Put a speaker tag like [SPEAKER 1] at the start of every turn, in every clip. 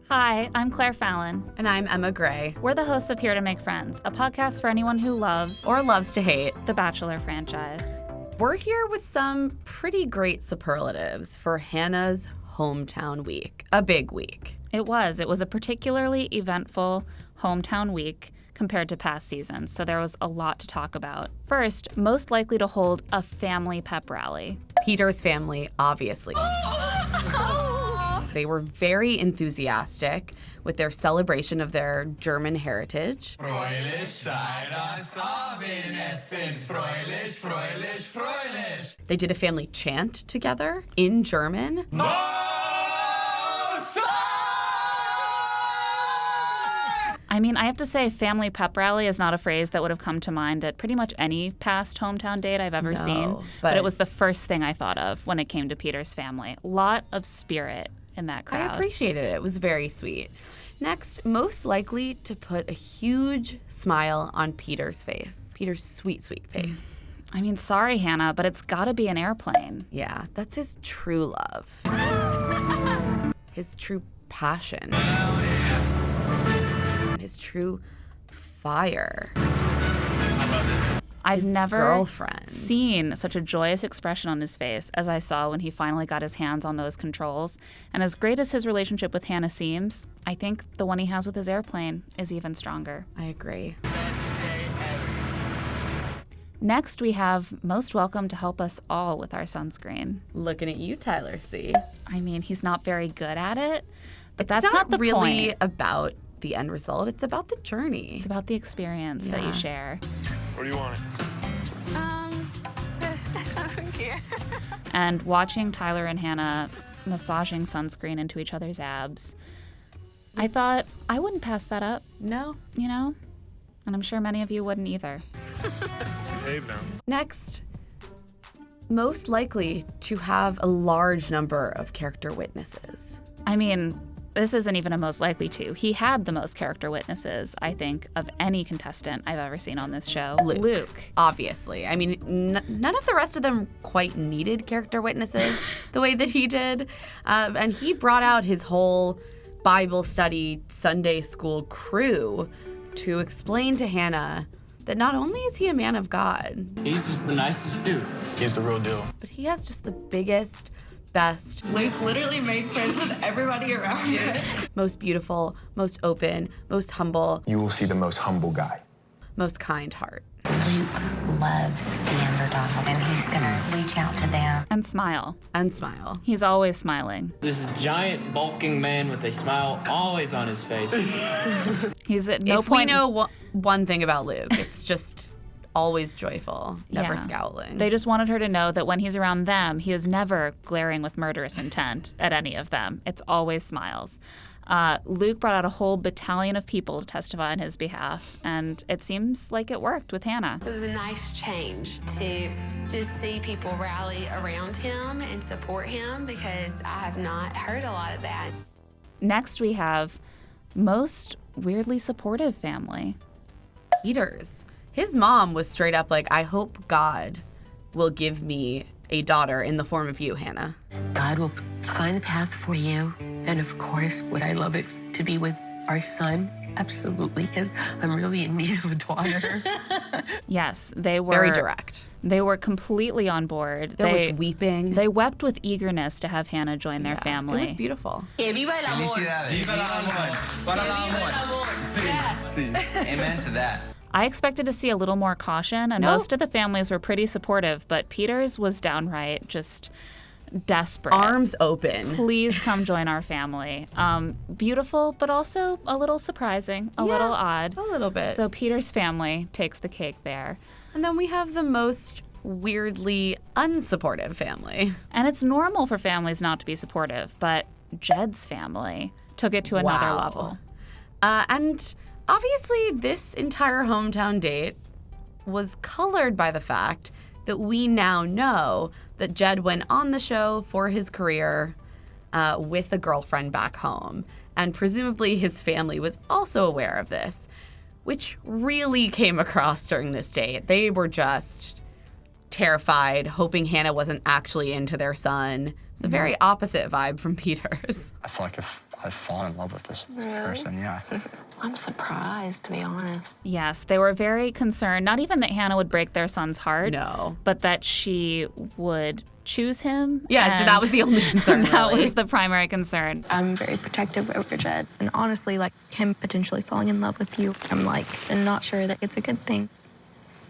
[SPEAKER 1] Hi, I'm Claire Fallon.
[SPEAKER 2] And I'm Emma Gray.
[SPEAKER 1] We're the hosts of Here to Make Friends, a podcast for anyone who loves
[SPEAKER 2] or loves to hate
[SPEAKER 1] the Bachelor franchise.
[SPEAKER 2] We're here with some pretty great superlatives for Hannah's hometown week, a big week.
[SPEAKER 1] It was a particularly eventful hometown week compared to past seasons, so there was a lot to talk about. First, most likely to hold a family pep rally.
[SPEAKER 2] Peter's family, obviously. They were very enthusiastic with their celebration of their German heritage. Fröhlich sei das Abendessen. Fröhlich, fröhlich, fröhlich. They did a family chant together in German.
[SPEAKER 1] I mean, I have to say, family pep rally is not a phrase that would have come to mind at pretty much any past hometown date I've ever seen. But it was the first thing I thought of when it came to Peter's family. Lot of spirit in that crowd.
[SPEAKER 2] I appreciated it. It was very sweet. Next, most likely to put a huge smile on Peter's face. Peter's sweet, sweet face.
[SPEAKER 1] I mean, sorry, Hannah, but it's gotta be an airplane.
[SPEAKER 2] Yeah, that's his true love. His true passion. His true fire.
[SPEAKER 1] I've never
[SPEAKER 2] girlfriend.
[SPEAKER 1] seen such a joyous expression on his face as I saw when he finally got his hands on those controls. And as great as his relationship with Hannah seems, I think the one he has with his airplane is even stronger.
[SPEAKER 2] I agree.
[SPEAKER 1] Next, we have most welcome to help us all with our sunscreen.
[SPEAKER 2] Looking at you, Tyler C.
[SPEAKER 1] I mean, he's not very good at it, but
[SPEAKER 2] It's
[SPEAKER 1] that's not the
[SPEAKER 2] really
[SPEAKER 1] point.
[SPEAKER 2] about the end result. It's about the journey.
[SPEAKER 1] It's about the experience that you share.
[SPEAKER 3] What do you want?
[SPEAKER 4] Yeah.
[SPEAKER 1] And watching Tyler and Hannah massaging sunscreen into each other's abs, I thought I wouldn't pass that up,
[SPEAKER 2] No.
[SPEAKER 1] you know? And I'm sure many of you wouldn't either.
[SPEAKER 3] Behave now.
[SPEAKER 2] Next, most likely to have a large number of character witnesses.
[SPEAKER 1] I mean, this isn't even a most likely to. He had the most character witnesses, I think, of any contestant I've ever seen on this show. Luke.
[SPEAKER 2] Obviously. I mean, none of the rest of them quite needed character witnesses the way that he did. And he brought out his whole Bible study Sunday school crew to explain to Hannah that not only is he a man of God,
[SPEAKER 5] he's just the nicest dude.
[SPEAKER 3] He's the real deal.
[SPEAKER 2] but he has just the biggest, best,
[SPEAKER 4] Luke's literally made friends with everybody around us.
[SPEAKER 2] most beautiful, most open, most humble,
[SPEAKER 3] You will see the most humble guy.
[SPEAKER 2] most kind heart.
[SPEAKER 6] Luke loves the underdog, and he's gonna reach out to them.
[SPEAKER 1] And smile.
[SPEAKER 2] And smile.
[SPEAKER 1] He's always smiling.
[SPEAKER 5] This giant, bulking man with a smile always on his face.
[SPEAKER 1] He's at no
[SPEAKER 2] If
[SPEAKER 1] point.
[SPEAKER 2] we know one thing about Luke, it's just always joyful, never
[SPEAKER 1] Yeah.
[SPEAKER 2] scowling.
[SPEAKER 1] They just wanted her to know that when he's around them, he is never glaring with murderous intent at any of them. It's always smiles. Luke brought out a whole battalion of people to testify on his behalf, and it seems like it worked with Hannah.
[SPEAKER 4] It was a nice change to just see people rally around him and support him because I have not heard a lot of that.
[SPEAKER 1] Next, we have most weirdly supportive family.
[SPEAKER 2] Peter's. His mom was straight up like, I hope God will give me a daughter in the form of you, Hannah.
[SPEAKER 6] God will find the path for you. And of course, would I love it to be with our son? Absolutely, because I'm really in need of a daughter.
[SPEAKER 1] Yes, they were
[SPEAKER 2] Very direct.
[SPEAKER 1] They were completely on board.
[SPEAKER 2] There was weeping.
[SPEAKER 1] They wept with eagerness to have Hannah join their family.
[SPEAKER 2] It was beautiful.
[SPEAKER 6] Que viva el amor.
[SPEAKER 7] Viva el amor. Para el amor. Amen to that.
[SPEAKER 1] I expected to see a little more caution, and most of the families were pretty supportive, but Peter's was downright just desperate.
[SPEAKER 2] Arms open.
[SPEAKER 1] Please come join our family. Beautiful, but also a little surprising, a little odd.
[SPEAKER 2] A little bit.
[SPEAKER 1] So Peter's family takes the cake there.
[SPEAKER 2] And then we have the most weirdly unsupportive family.
[SPEAKER 1] And it's normal for families not to be supportive, but Jed's family took it to another
[SPEAKER 2] Wow.
[SPEAKER 1] level.
[SPEAKER 2] And obviously, this entire hometown date was colored by the fact that we now know that Jed went on the show for his career with a girlfriend back home. And presumably his family was also aware of this, which really came across during this date. They were just terrified, hoping Hannah wasn't actually into their son. It's a very opposite vibe from Peter's.
[SPEAKER 3] I feel like if
[SPEAKER 7] I've fallen in love with this person, yeah.
[SPEAKER 4] I'm surprised, to be honest.
[SPEAKER 1] Yes, they were very concerned, not even that Hannah would break their son's heart,
[SPEAKER 2] No.
[SPEAKER 1] but that she would choose him.
[SPEAKER 2] Yeah,
[SPEAKER 1] and
[SPEAKER 2] that was the only concern,
[SPEAKER 1] that
[SPEAKER 2] really.
[SPEAKER 1] was the primary concern.
[SPEAKER 8] I'm very protective over Jed. And honestly, like, him potentially falling in love with you, I'm like, I'm not sure that it's a good thing.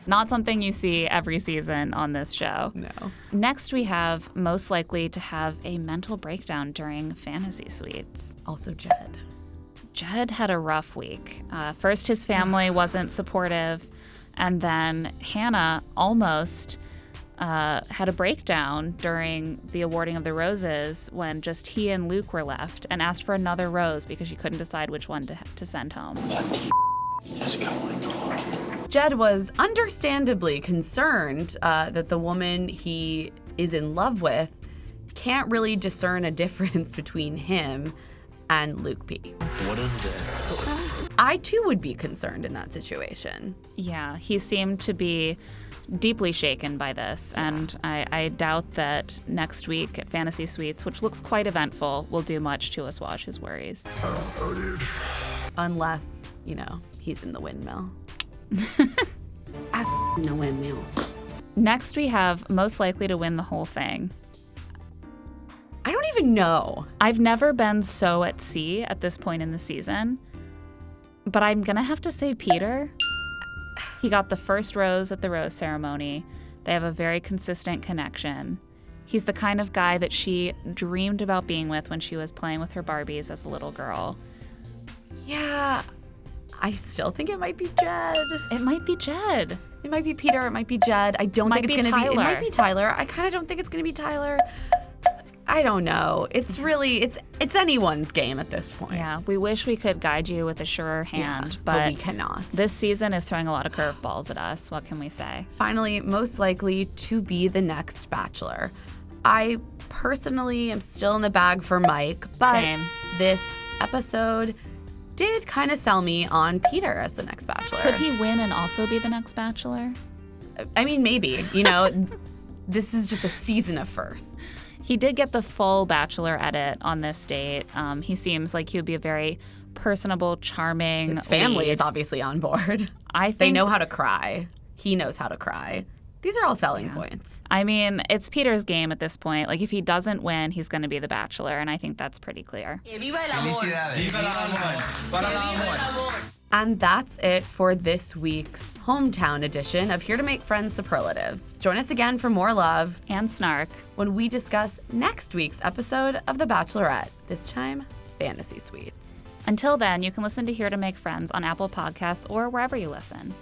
[SPEAKER 1] Not something you see every season on this show.
[SPEAKER 2] No.
[SPEAKER 1] Next, we have most likely to have a mental breakdown during fantasy suites.
[SPEAKER 2] Also Jed.
[SPEAKER 1] Jed had a rough week. First, his family wasn't supportive, and then Hannah almost had a breakdown during the awarding of the roses when just he and Luke were left, and asked for another rose because she couldn't decide which one to send home.
[SPEAKER 3] What's going on?
[SPEAKER 2] Jed was understandably concerned that the woman he is in love with can't really discern a difference between him and Luke P.
[SPEAKER 3] What is this?
[SPEAKER 2] I too would be concerned in that situation.
[SPEAKER 1] Yeah, he seemed to be deeply shaken by this, and I doubt that next week at Fantasy Suites, which looks quite eventful, will do much to assuage his worries.
[SPEAKER 3] Oh, dude.
[SPEAKER 2] Unless, he's in the windmill.
[SPEAKER 4] In the windmill.
[SPEAKER 1] Next, we have most likely to win the whole thing.
[SPEAKER 2] I don't even know.
[SPEAKER 1] I've never been so at sea at this point in the season, but I'm gonna have to say Peter. He got the first rose at the rose ceremony. They have a very consistent connection. He's the kind of guy that she dreamed about being with when she was playing with her Barbies as a little girl.
[SPEAKER 2] Yeah, I still think it might be Jed.
[SPEAKER 1] It might be Jed.
[SPEAKER 2] It might be Peter. It might be Jed. I don't think it's going to be. It might be Tyler. I kind of don't think it's going to be Tyler. I don't know. It's really, it's anyone's game at this point.
[SPEAKER 1] Yeah, we wish we could guide you with a surer hand,
[SPEAKER 2] but we cannot.
[SPEAKER 1] This season is throwing a lot of curveballs at us. What can we say?
[SPEAKER 2] Finally, most likely to be the next Bachelor. I personally am still in the bag for Mike, but
[SPEAKER 1] Same.
[SPEAKER 2] This episode did kind of sell me on Peter as the next Bachelor.
[SPEAKER 1] Could he win and also be the next Bachelor?
[SPEAKER 2] I mean, maybe. This is just a season of firsts.
[SPEAKER 1] He did get the full Bachelor edit on this date. He seems like he would be a very personable, charming
[SPEAKER 2] His family
[SPEAKER 1] lead.
[SPEAKER 2] is obviously on board.
[SPEAKER 1] I think
[SPEAKER 2] They know how to cry. He knows how to cry. These are all selling points.
[SPEAKER 1] I mean, it's Peter's game at this point. Like, if he doesn't win, he's going to be the Bachelor, and I think that's pretty clear.
[SPEAKER 7] Felicidades. Viva el amor. Para el amor.
[SPEAKER 2] And that's it for this week's hometown edition of Here to Make Friends Superlatives. Join us again for more love
[SPEAKER 1] And snark.
[SPEAKER 2] when we discuss next week's episode of The Bachelorette, this time Fantasy Suites.
[SPEAKER 1] Until then, you can listen to Here to Make Friends on Apple Podcasts or wherever you listen.